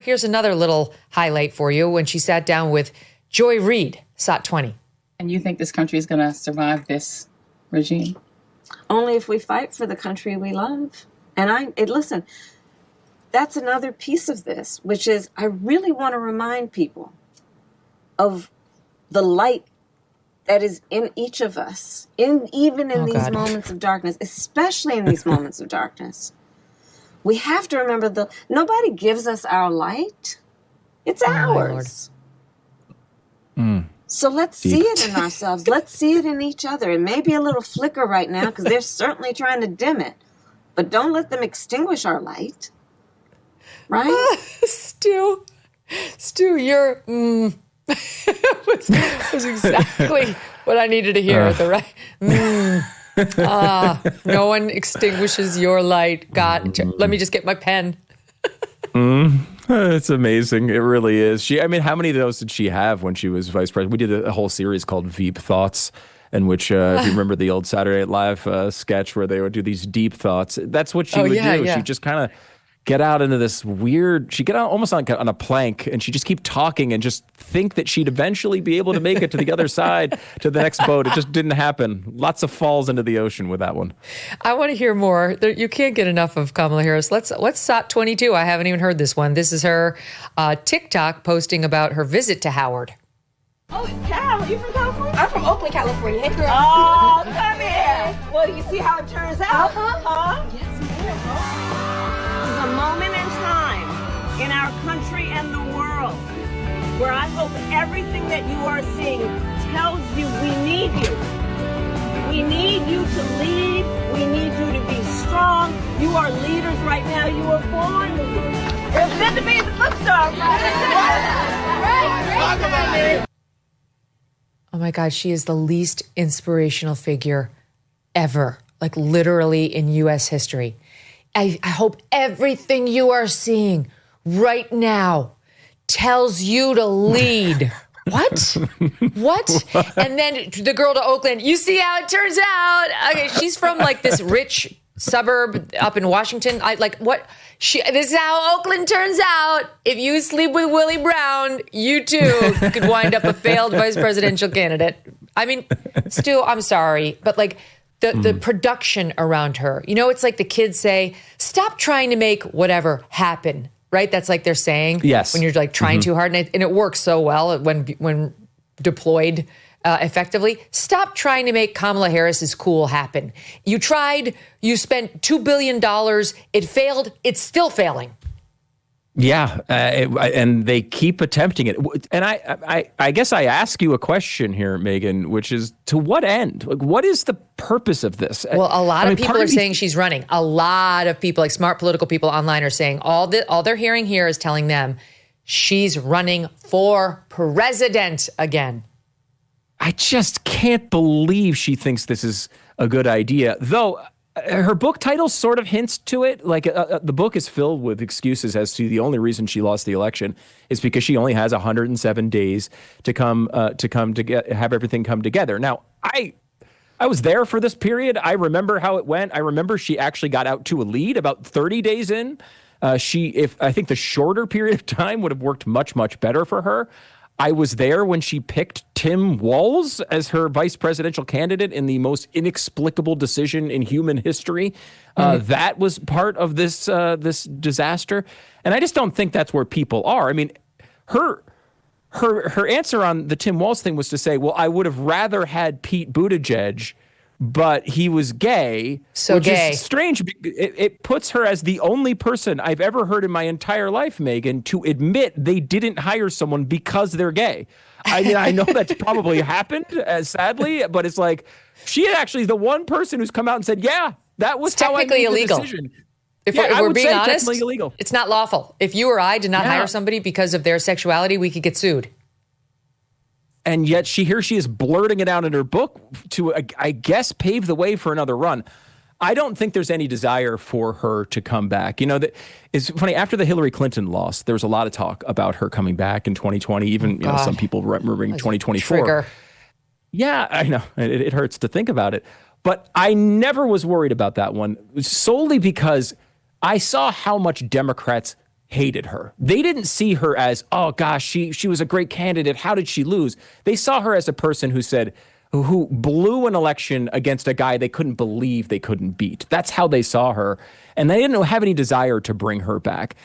Here's another little highlight for you when she sat down with Joy Reid, SOT 20. And you think this country is going to survive this regime? Only if we fight for the country we love. And listen, that's another piece of this, which is I really want to remind people of the light that is in each of us, even in these moments of darkness, especially in these moments of darkness. We have to remember nobody gives us our light. It's ours. So let's see it in ourselves. Let's see it in each other. It may be a little flicker right now because they're certainly trying to dim it. But don't let them extinguish our light. Right? Stu, you're... was exactly what I needed to hear. No one extinguishes your light. God, let me just get my pen. It's amazing. It really is. How many of those did she have when she was vice president? We did a whole series called Veep Thoughts, in which, if you remember the old Saturday Night Live sketch where they would do these deep thoughts, that's what she would do. Yeah. She'd just kind of get out into this weird, she'd get out almost on a plank and she'd just keep talking and just think that she'd eventually be able to make it to the other side, to the next boat. It just didn't happen. Lots of falls into the ocean with that one. I want to hear more. You can't get enough of Kamala Harris. Let's SOT 22. I haven't even heard this one. This is her TikTok posting about her visit to Howard. Oh, Cal, are you from California? I'm from Oakland, California. Hey, girl. Oh, come here. Well, you see how it turns out? Huh? Yes, ma'am. This is a moment in time in our country and the world where I hope everything that you are seeing tells you we need you. We need you to lead. We need you to be strong. You are leaders right now. You were born leaders. It's good to be the bookstore, right? Oh my God, she is the least inspirational figure ever, like literally in U.S. history. I hope everything you are seeing right now tells you to lead. What? And then the girl to Oakland, you see how it turns out. Okay, she's from like this rich suburb up in Washington. This is how Oakland turns out. If you sleep with Willie Brown, you too could wind up a failed vice presidential candidate. I mean, Stu, I'm sorry, but like the production around her, it's like the kids say, stop trying to make whatever happen, right? That's like they're saying when you're like trying too hard, and it works so well when deployed effectively. Stop trying to make Kamala Harris's cool happen. You tried, you spent $2 billion, it failed, it's still failing. Yeah, and they keep attempting it. And I guess I ask you a question here, Megyn, which is, to what end? Like, what is the purpose of this? Well, a lot of people are saying she's running. A lot of people, like smart political people online, are saying all they're hearing here is telling them she's running for president again. I just can't believe she thinks this is a good idea, though. Her book title sort of hints to it. Like the book is filled with excuses as to the only reason she lost the election is because she only has 107 days to have everything come together. Now, I was there for this period. I remember how it went. I remember she actually got out to a lead about 30 days in. I think the shorter period of time would have worked much, much better for her. I was there when she picked Tim Walz as her vice presidential candidate in the most inexplicable decision in human history. That was part of this disaster. And I just don't think that's where people are. I mean, her answer on the Tim Walz thing was to say, well, I would have rather had Pete Buttigieg, but he was gay, which is strange. It puts her as the only person I've ever heard in my entire life, Megyn, to admit they didn't hire someone because they're gay. I mean, I know that's probably happened, sadly, but it's like she actually is the one person who's come out and said, yeah, that was technically illegal. If we're being honest, illegal. It's not lawful. If you or I did not hire somebody because of their sexuality, we could get sued. And yet she is blurting it out in her book to, I guess, pave the way for another run. I don't think there's any desire for her to come back. It's funny, after the Hillary Clinton loss, there was a lot of talk about her coming back in 2020, even some people remembering 2024. Trigger. Yeah, I know. It hurts to think about it. But I never was worried about that one, solely because I saw how much Democrats hated her. They didn't see her as, oh gosh, she was a great candidate. How did she lose? They saw her as a person who blew an election against a guy they couldn't believe they couldn't beat. That's how they saw her. And they didn't have any desire to bring her back.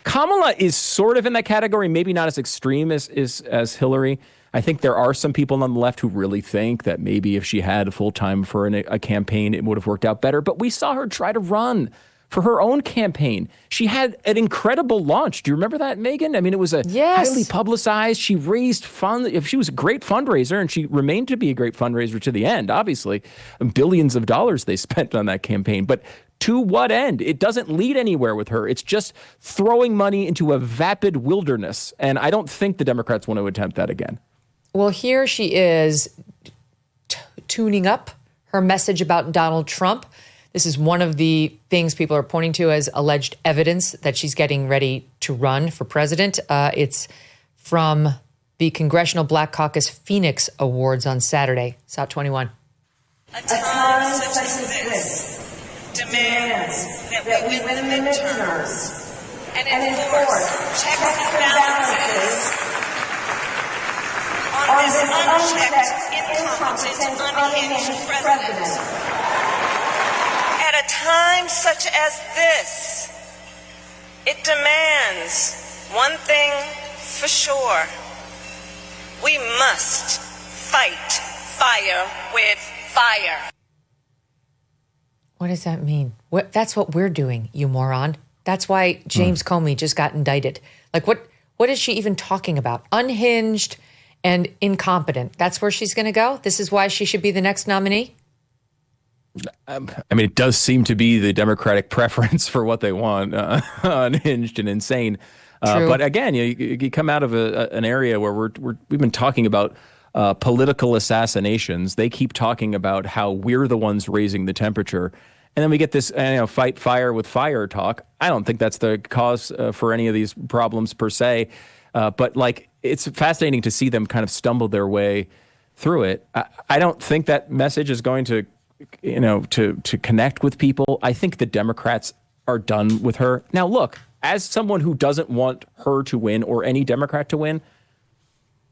Kamala is sort of in that category, maybe not as extreme as Hillary. I think there are some people on the left who really think that maybe if she had full time for a campaign, it would have worked out better. But we saw her try to run for her own campaign. She had an incredible launch. Do you remember that, Megyn? I mean, it was highly publicized. She raised funds. She was a great fundraiser, and she remained to be a great fundraiser to the end, obviously. Billions of dollars they spent on that campaign. But to what end? It doesn't lead anywhere with her. It's just throwing money into a vapid wilderness. And I don't think the Democrats want to attempt that again. Well, here she is tuning up her message about Donald Trump. This is one of the things people are pointing to as alleged evidence that she's getting ready to run for president. It's from the Congressional Black Caucus Phoenix Awards on Saturday. SOT 21. A time such as this demands that we win the midterms and enforce checks and balances on this unchecked, incompetent, unhinged president. At a time such as this, it demands one thing for sure. We must fight fire with fire. What does that mean? That's what we're doing, you moron. That's why James Comey just got indicted. Like, what is she even talking about? Unhinged and incompetent. That's where she's going to go? This is why she should be the next nominee? I mean, it does seem to be the Democratic preference for what they want, unhinged and insane. But again, you come out of an area where we've been talking about political assassinations. They keep talking about how we're the ones raising the temperature. And then we get this fight fire with fire talk. I don't think that's the cause for any of these problems per se. But like, it's fascinating to see them kind of stumble their way through it. I don't think that message is going to to connect with people. I think the Democrats are done with her. Now, look, as someone who doesn't want her to win or any Democrat to win,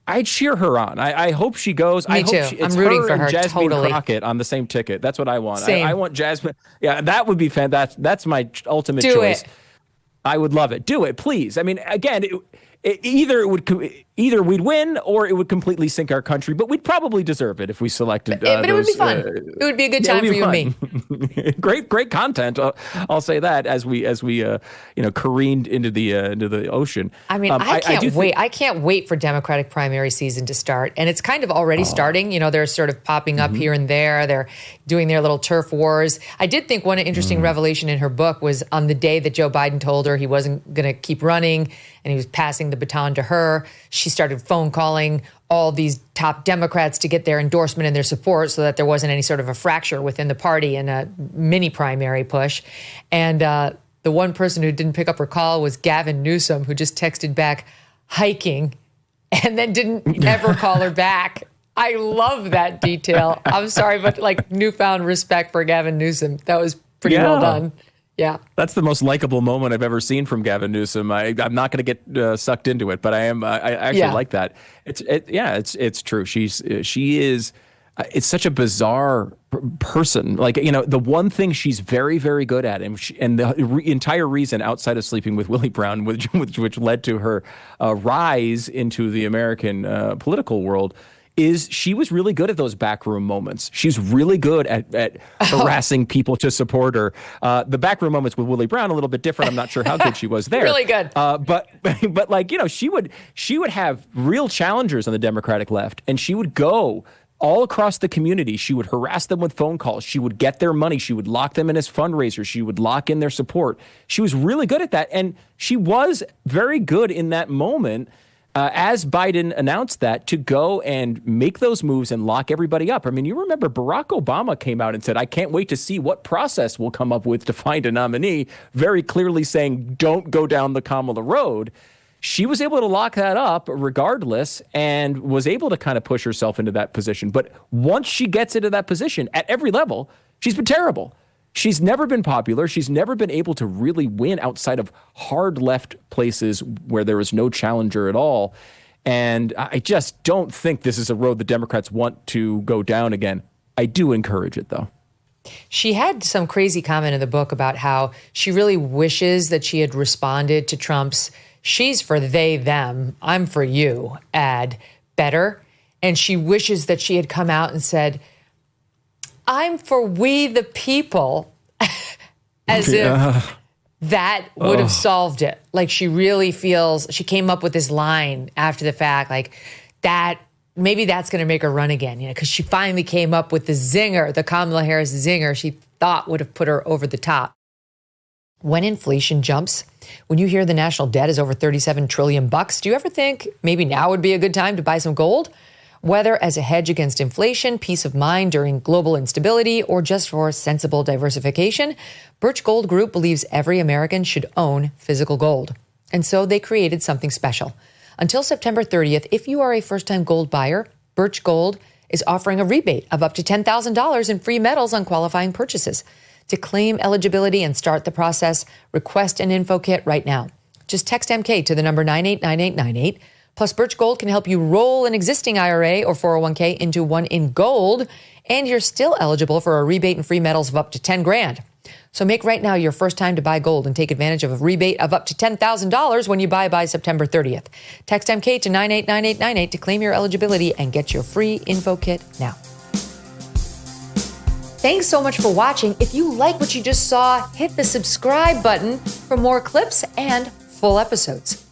I'd cheer her on. I hope she goes. Me too. It's I'm rooting her for her. and Jasmine Totally. Crockett on the same ticket. That's what I want. Same. I want Jasmine. Yeah, that would be fantastic. That's my ultimate Do choice. it. I would love it. Do it, please. I mean, again, either we'd win or it would completely sink our country, but we'd probably deserve it if we selected. But it would be fun. It would be a good time for you and me. Great content. I'll say that as we careened into the ocean. I mean, I can't wait. I can't wait for Democratic primary season to start, and it's kind of already starting. They're sort of popping up here and there. They're doing their little turf wars. I did think one interesting revelation in her book was on the day that Joe Biden told her he wasn't going to keep running and he was passing the baton to her, she started phone calling all these top Democrats to get their endorsement and their support so that there wasn't any sort of a fracture within the party and a mini primary push. And the one person who didn't pick up her call was Gavin Newsom, who just texted back, hiking, and then didn't ever call her back. I love that detail. I'm sorry, but like newfound respect for Gavin Newsom. That was pretty well done. Yeah. That's the most likable moment I've ever seen from Gavin Newsom. I'm not going to get sucked into it, but I actually like that. It's true. She is. It's such a bizarre person. Like, the one thing she's very, very good at, and the entire reason outside of sleeping with Willie Brown, which led to her rise into the American political world, is she was really good at those backroom moments. She's really good at harassing people to support her. The backroom moments with Willie Brown, a little bit different. I'm not sure how good she was there. Really good. But like, she would have real challengers on the Democratic left, and she would go all across the community. She would harass them with phone calls. She would get their money. She would lock them in as fundraisers. She would lock in their support. She was really good at that. And she was very good in that moment, as Biden announced that, to go and make those moves and lock everybody up. I mean, you remember Barack Obama came out and said, I can't wait to see what process we'll come up with to find a nominee, very clearly saying, don't go down the Kamala road. She was able to lock that up regardless and was able to kind of push herself into that position. But once she gets into that position at every level, she's been terrible. she's never been popular. She's never been able to really win outside of hard left places where there was no challenger at all. And I just don't think this is a road the Democrats want to go down again. I do encourage it, though. She had some crazy comment in the book about how she really wishes that she had responded to Trump's "she's for they, them, I'm for you" ad better. And she wishes that she had come out and said, "I'm for we the people," as if that would have solved it. Like, she really feels, she came up with this line after the fact, like that, maybe that's going to make her run again, because she finally came up with the zinger, the Kamala Harris zinger she thought would have put her over the top. When inflation jumps, when you hear the national debt is over $37 trillion, do you ever think maybe now would be a good time to buy some gold? Whether as a hedge against inflation, peace of mind during global instability, or just for sensible diversification, Birch Gold Group believes every American should own physical gold. And so they created something special. Until September 30th, if you are a first-time gold buyer, Birch Gold is offering a rebate of up to $10,000 in free metals on qualifying purchases. To claim eligibility and start the process, request an info kit right now. Just text MK to the number 989898. Plus, Birch Gold can help you roll an existing IRA or 401k into one in gold, and you're still eligible for a rebate and free metals of up to $10,000. So make right now your first time to buy gold and take advantage of a rebate of up to $10,000 when you buy by September 30th. Text MK to 989898 to claim your eligibility and get your free info kit now. Thanks so much for watching. If you like what you just saw, hit the subscribe button for more clips and full episodes.